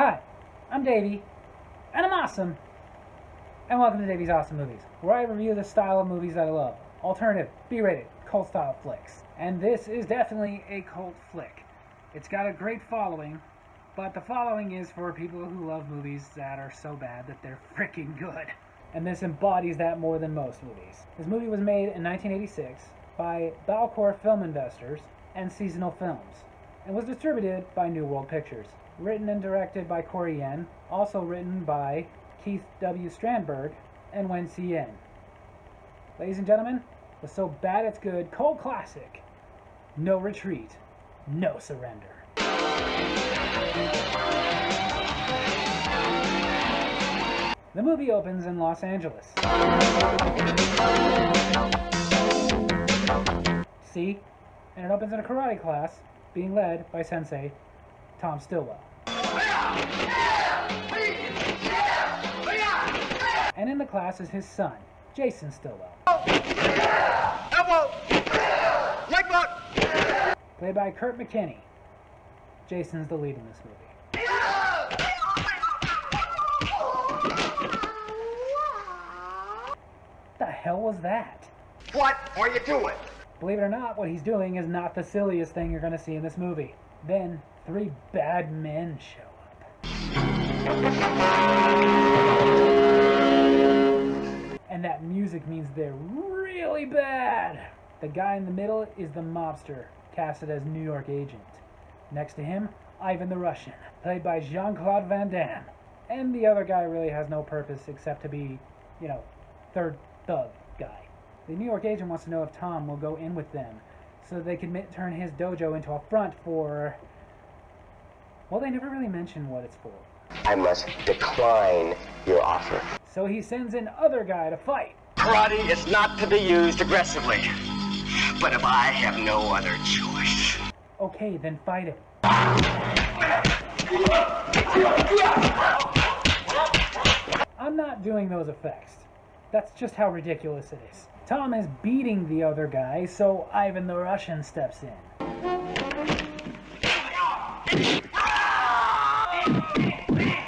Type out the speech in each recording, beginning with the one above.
Hi, I'm Davy, and I'm awesome, and welcome to Davy's Awesome Movies, where I review the style of movies that I love. Alternative, B-rated, cult-style flicks. And this is definitely a cult flick. It's got a great following, but the following is for people who love movies that are so bad that they're freaking good. And this embodies that more than most movies. This movie was made in 1986 by Balcor Film Investors and Seasonal Films, and was distributed by New World Pictures. Written and directed by Corey Yen, also written by Keith W. Strandberg and Wen C. Yen. Ladies and gentlemen, the so bad it's good cult classic, No Retreat, No Surrender. The movie opens in Los Angeles. See? And it opens in a karate class being led by Sensei Tom Stillwell. And in the class is his son, Jason Stillwell. Elbow! Leg lock! Played by Kurt McKinney. Jason's the lead in this movie. What the hell was that? What are you doing? Believe it or not, what he's doing is not the silliest thing you're going to see in this movie. Then, three bad men show up. And that music means they're really bad. The guy in the middle is the mobster, casted as New York agent. Next to him, Ivan the Russian, played by Jean-Claude Van Damme. And the other guy really has no purpose except to be, third thug guy. The New York agent wants to know if Tom will go in with them so they can turn his dojo into a front for... Well, they never really mention what it's for. I must decline your offer. So he sends in other guy to fight. Karate is not to be used aggressively. But if I have no other choice... Okay, then fight him. I'm not doing those effects. That's just how ridiculous it is. Tom is beating the other guy, so Ivan the Russian steps in.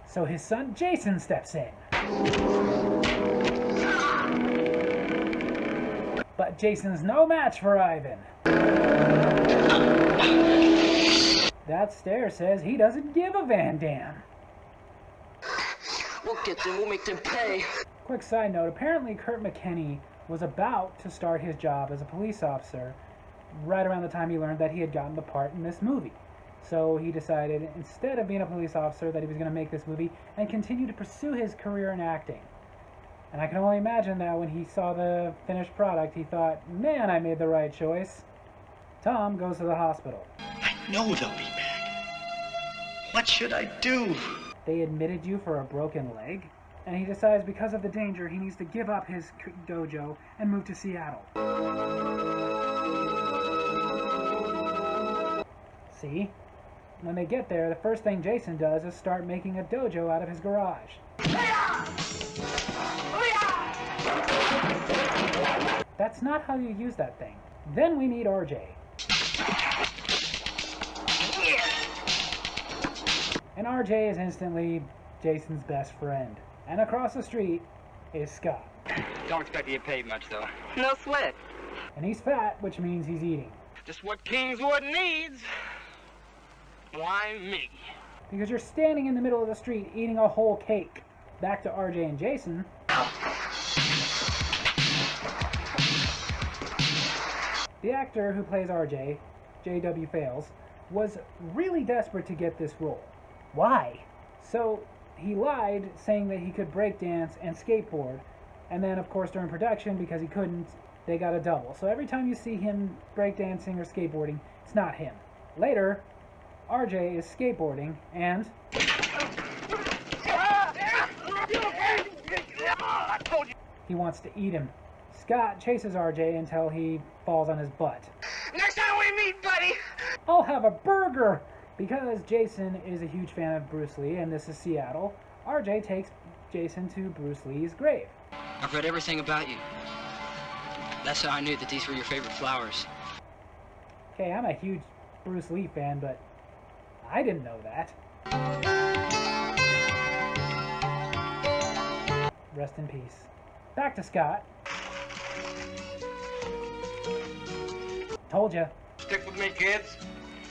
So his son Jason steps in. But Jason's no match for Ivan. That stare says he doesn't give a Van Damme. We'll get them, we'll make them pay. Quick side note, apparently Kurt McKinney was about to start his job as a police officer right around the time he learned that he had gotten the part in this movie. So he decided, instead of being a police officer, that he was going to make this movie and continue to pursue his career in acting. And I can only imagine that when he saw the finished product, he thought, man, I made the right choice. Tom goes to the hospital. I know they'll be back. What should I do? They admitted you for a broken leg? And he decides because of the danger, he needs to give up his dojo and move to Seattle. See? When they get there, the first thing Jason does is start making a dojo out of his garage. That's not how you use that thing. Then we meet RJ. And RJ is instantly Jason's best friend. And across the street is Scott. Don't expect to get paid much, though. No sweat. And he's fat, which means he's eating. Just what Kingswood needs. Why me? Because you're standing in the middle of the street eating a whole cake. Back to RJ and Jason. The actor who plays RJ, J.W. Fales, was really desperate to get this role. Why? So he lied, saying that he could breakdance and skateboard, and then of course during production, because he couldn't, they got a double. So every time you see him breakdancing or skateboarding, it's not him. Later, RJ is skateboarding, and... he wants to eat him. Scott chases RJ until he falls on his butt. Next time we meet, buddy! I'll have a burger! Because Jason is a huge fan of Bruce Lee, and this is Seattle, RJ takes Jason to Bruce Lee's grave. I've read everything about you. That's how I knew that these were your favorite flowers. Okay, I'm a huge Bruce Lee fan, but I didn't know that. Rest in peace. Back to Scott. Told ya. Stick with me, kids.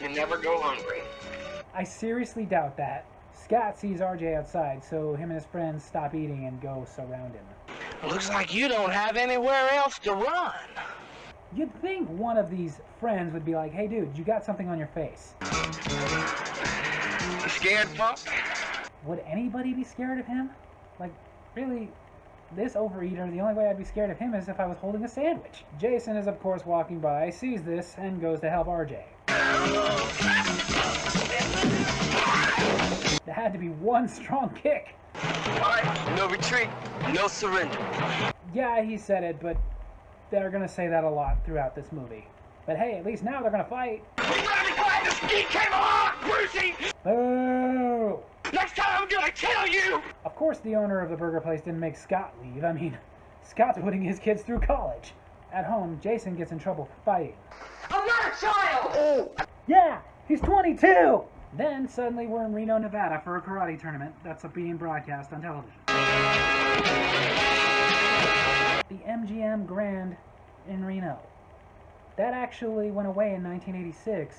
You never go hungry. I seriously doubt that. Scott sees RJ outside, so him and his friends stop eating and go surround him. Looks like you don't have anywhere else to run. You'd think one of these friends would be like, hey dude, you got something on your face. You scared, punk? Would anybody be scared of him? Like, really, this overeater, the only way I'd be scared of him is if I was holding a sandwich. Jason is of course walking by, sees this, and goes to help RJ. There had to be one strong kick. Alright, no retreat, no surrender. Yeah, he said it, but they're gonna say that a lot throughout this movie. But hey, at least now they're gonna fight. You gotta be glad the ski came along, Brucey! Boo! Next time I'm gonna kill you! Of course the owner of the burger place didn't make Scott leave. I mean, Scott's putting his kids through college. At home, Jason gets in trouble for fighting. I'm not a child! Yeah, he's 22! Then, suddenly we're in Reno, Nevada for a karate tournament that's being broadcast on television. The MGM Grand in Reno. That actually went away in 1986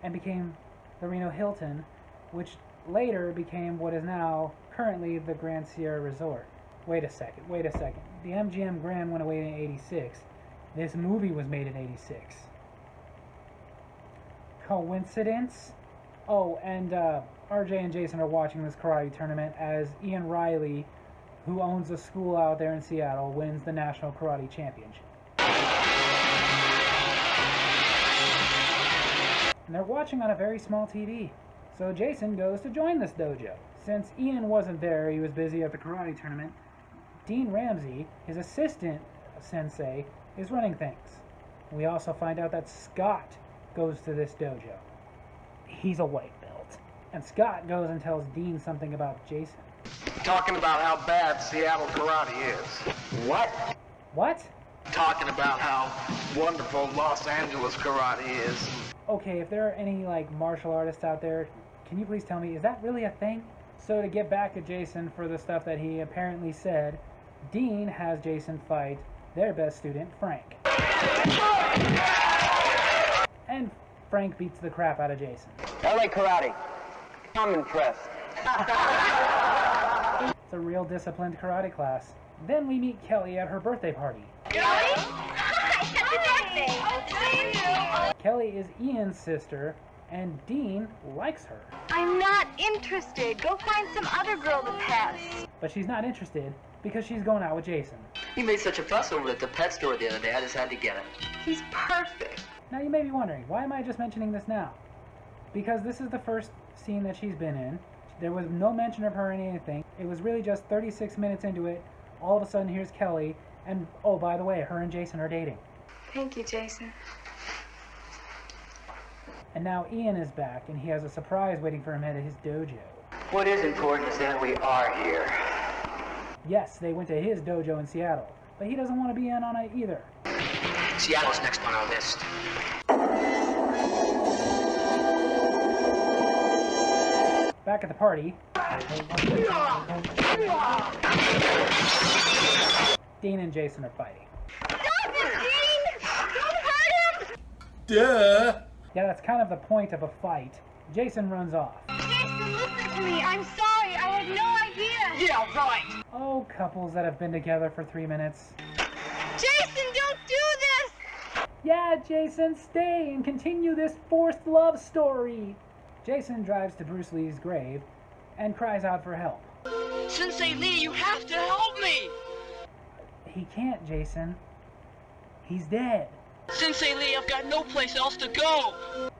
and became the Reno Hilton, which later became what is now currently the Grand Sierra Resort. Wait a second. The MGM Grand went away in 86. This movie was made in 86. Coincidence? Oh, and RJ and Jason are watching this karate tournament as Ian Riley, who owns a school out there in Seattle, wins the National Karate Championship. And they're watching on a very small TV. So Jason goes to join this dojo. Since Ian wasn't there, he was busy at the karate tournament, Dean Ramsey, his assistant sensei, is running things. We also find out that Scott goes to this dojo. He's a white belt. And Scott goes and tells Dean something about Jason. Talking about how bad Seattle karate is. What? What? Talking about how wonderful Los Angeles karate is. Okay, if there are any martial artists out there, can you please tell me, is that really a thing? So to get back at Jason for the stuff that he apparently said, Dean has Jason fight their best student, Frank. And Frank beats the crap out of Jason. LA Karate. I'm impressed. It's a real disciplined karate class. Then we meet Kelly at her birthday party. Kelly? Happy birthday! Kelly is Ian's sister, and Dean likes her. I'm not interested. Go find some other girl to pass. But she's not interested because she's going out with Jason. You made such a fuss over it at the pet store the other day, I just had to get it. He's perfect. Now you may be wondering, why am I just mentioning this now? Because this is the first scene that she's been in. There was no mention of her in anything. It was really just 36 minutes into it. All of a sudden, here's Kelly. And, oh, by the way, her and Jason are dating. Thank you, Jason. And now Ian is back, and he has a surprise waiting for him at his dojo. What is important is that we are here. Yes, they went to his dojo in Seattle, but he doesn't want to be in on it either. Seattle's next on our list. Back at the party, Dean and Jason are fighting. Stop it, Dean! Don't hurt him! Duh! Yeah, that's kind of the point of a fight. Jason runs off. Jason, listen to me. I'm sorry. I had no idea. Yeah, right! Oh, couples that have been together for 3 minutes. Jason, don't do this! Yeah, Jason, stay and continue this forced love story. Jason drives to Bruce Lee's grave and cries out for help. Sensei Lee, you have to help me! He can't, Jason. He's dead. Sensei Lee, I've got no place else to go!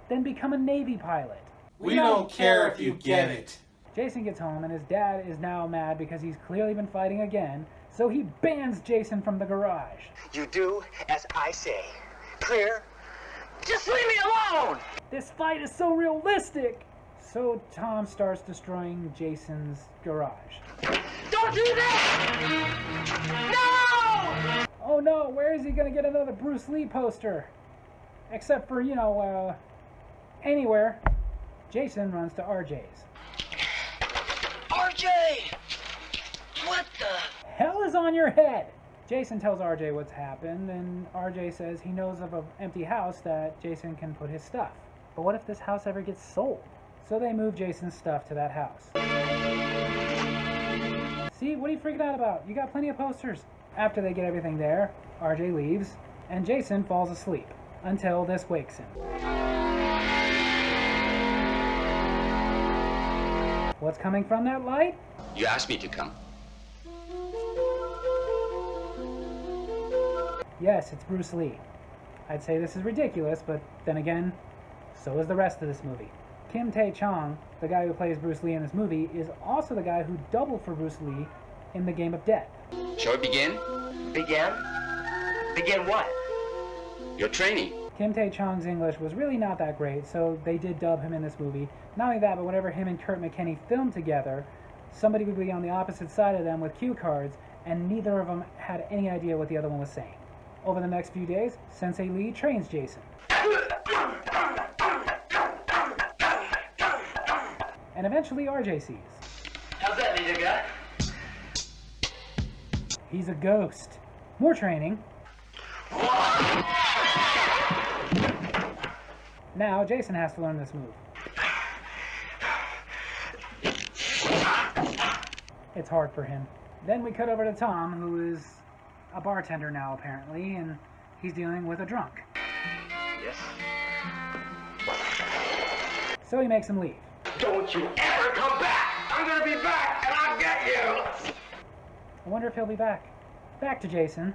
Then become a Navy pilot. We don't care if you get it. Jason gets home and his dad is now mad because he's clearly been fighting again, so he bans Jason from the garage. You do as I say. Clear? Just leave me alone! This fight is so realistic! So Tom starts destroying Jason's garage. Don't do that! No! Oh no, where is he gonna get another Bruce Lee poster? Except for, anywhere. Jason runs to RJ's. RJ! What the? is on your head? Jason tells RJ what's happened, and RJ says he knows of an empty house that Jason can put his stuff. But what if this house ever gets sold? So they move Jason's stuff to that house. See, what are you freaking out about? You got plenty of posters. After they get everything there, RJ leaves, and Jason falls asleep until this wakes him. What's coming from that light? You asked me to come. Yes, it's Bruce Lee. I'd say this is ridiculous, but then again, so is the rest of this movie. Kim Tae-chong, the guy who plays Bruce Lee in this movie, is also the guy who doubled for Bruce Lee in The Game of Death. Shall we begin? Begin? Begin what? Your training. Kim Tae-chong's English was really not that great, so they did dub him in this movie. Not only that, but whenever him and Kurt McKinney filmed together, somebody would be on the opposite side of them with cue cards, and neither of them had any idea what the other one was saying. Over the next few days, Sensei Lee trains Jason. And eventually RJ sees. How's that, little guy? He's a ghost. More training. Now Jason has to learn this move. It's hard for him. Then we cut over to Tom, who is a bartender now apparently, and he's dealing with a drunk. Yes. So he makes him leave. Don't you ever come back! I'm gonna be back, and I'll get you! I wonder if he'll be back. Back to Jason.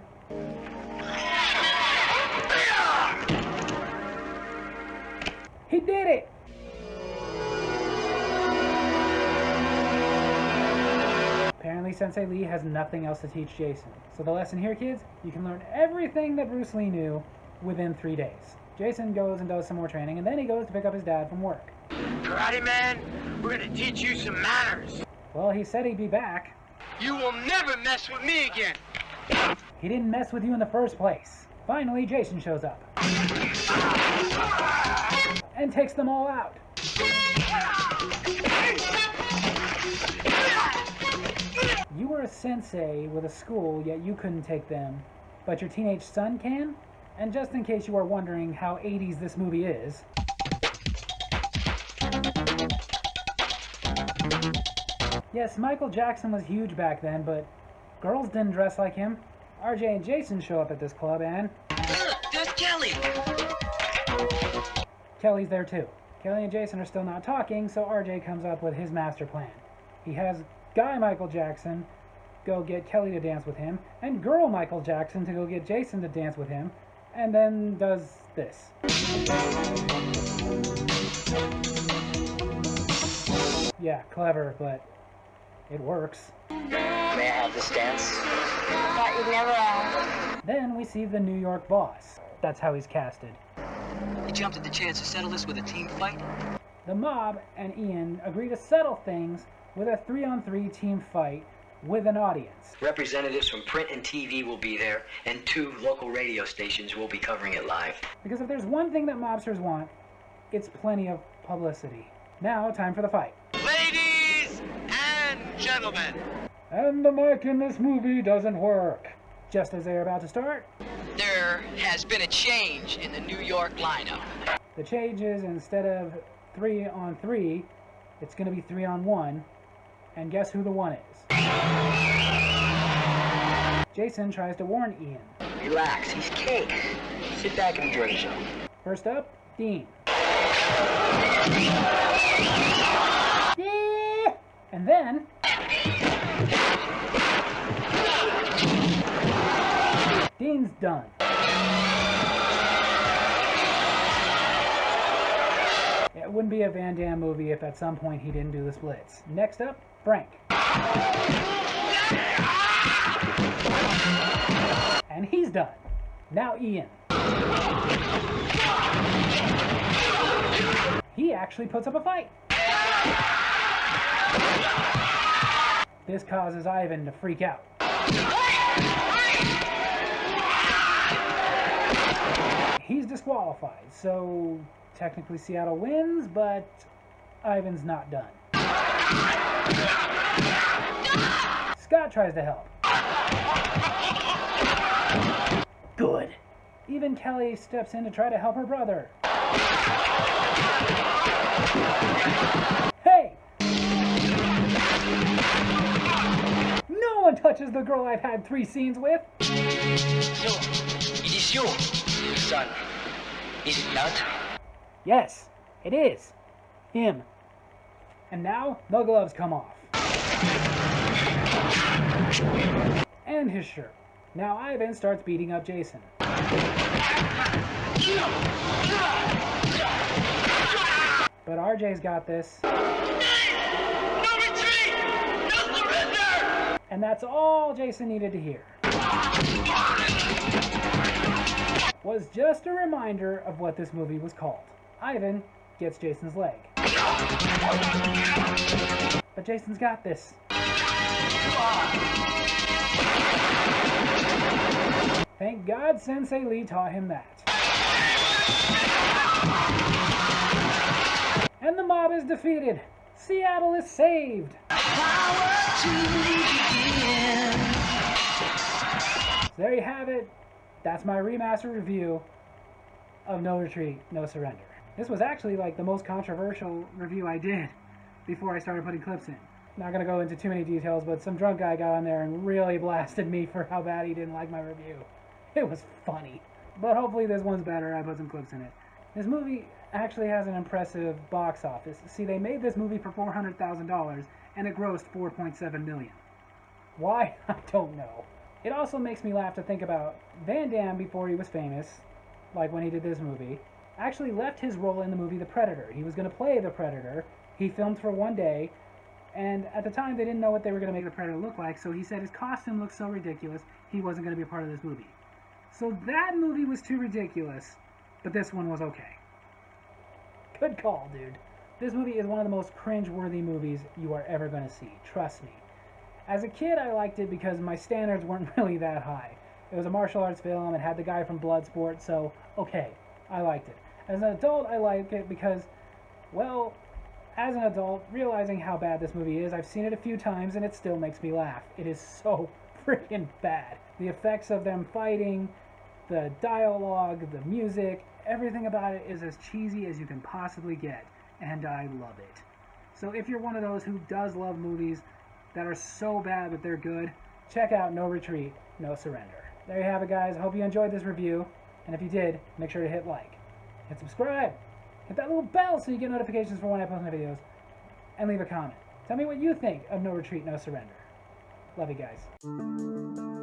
He did it! Apparently Sensei Lee has nothing else to teach Jason. So the lesson here, kids, you can learn everything that Bruce Lee knew within 3 days. Jason goes and does some more training, and then he goes to pick up his dad from work. Karate man, we're gonna teach you some manners. Well, he said he'd be back. You will never mess with me again. He didn't mess with you in the first place. Finally, Jason shows up. And takes them all out. You were a sensei with a school, yet you couldn't take them. But your teenage son can? And just in case you are wondering how 80s this movie is, yes, Michael Jackson was huge back then, but girls didn't dress like him. RJ and Jason show up at this club, and There's Kelly! Kelly's there too. Kelly and Jason are still not talking, so RJ comes up with his master plan. He has guy Michael Jackson go get Kelly to dance with him, and girl Michael Jackson to go get Jason to dance with him, and then does this. Yeah, clever, but it works. May I have this dance? Thought you'd never ask. Then we see the New York boss. That's how he's casted. You jumped at the chance to settle this with a team fight? The mob and Ian agree to settle things with a 3-on-3 team fight with an audience. Representatives from print and TV will be there, and 2 local radio stations will be covering it live. Because if there's one thing that mobsters want, it's plenty of publicity. Now, time for the fight. Ladies and gentlemen. And the mic in this movie doesn't work. Just as they're about to start, There has been a change in the New York lineup. the change is instead of 3-on-3, it's going to be 3-on-1. And guess who the one is? Jason tries to warn Ian. Relax, he's cake. Sit back and enjoy the show. First up, Dean. And then Dean's done. It wouldn't be a Van Damme movie if at some point he didn't do the splits. Next up, Frank. And he's done. Now Ian. He actually puts up a fight. This causes Ivan to freak out. He's disqualified, so technically Seattle wins, but Ivan's not done. Scott tries to help. Good. Even Kelly steps in to try to help her brother. Hey! No one touches the girl I've had 3 scenes with. No, it is you, son. Is it not? Yes, it is. Him. And now, the gloves come off. And his shirt. Now Ivan starts beating up Jason. But RJ's got this. No retreat! No surrender! And that's all Jason needed to hear. Was just a reminder of what this movie was called. Ivan gets Jason's leg. But Jason's got this. Thank God Sensei Lee taught him that. And the mob is defeated. Seattle is saved. So there you have it. That's my remastered review of No Retreat, No Surrender. This was actually like the most controversial review I did before I started putting clips in. Not gonna go into too many details, but some drunk guy got on there and really blasted me for how bad he didn't like my review. It was funny. But hopefully this one's better. I put some clips in it. This movie actually has an impressive box office. See, they made this movie for $400,000 and it grossed $4.7 million. Why? I don't know. It also makes me laugh to think about Van Damme before he was famous, like when he did this movie, actually left his role in the movie The Predator. He was going to play the Predator. He filmed for one day, and at the time they didn't know what they were going to make the Predator look like, so he said his costume looked so ridiculous he wasn't going to be a part of this movie. So that movie was too ridiculous, but this one was okay. Good call, dude. This movie is one of the most cringe-worthy movies you are ever going to see. Trust me. As a kid, I liked it because my standards weren't really that high. It was a martial arts film. It had the guy from Bloodsport, so okay, I liked it. As an adult, I like it because, well, as an adult, realizing how bad this movie is, I've seen it a few times and it still makes me laugh. It is so freaking bad. The effects of them fighting, the dialogue, the music, everything about it is as cheesy as you can possibly get, and I love it. So if you're one of those who does love movies that are so bad that they're good, check out No Retreat, No Surrender. There you have it, guys. I hope you enjoyed this review, and if you did, make sure to hit like, hit subscribe, hit that little bell so you get notifications for when I post my videos, and leave a comment. Tell me what you think of No Retreat, No Surrender. Love you guys.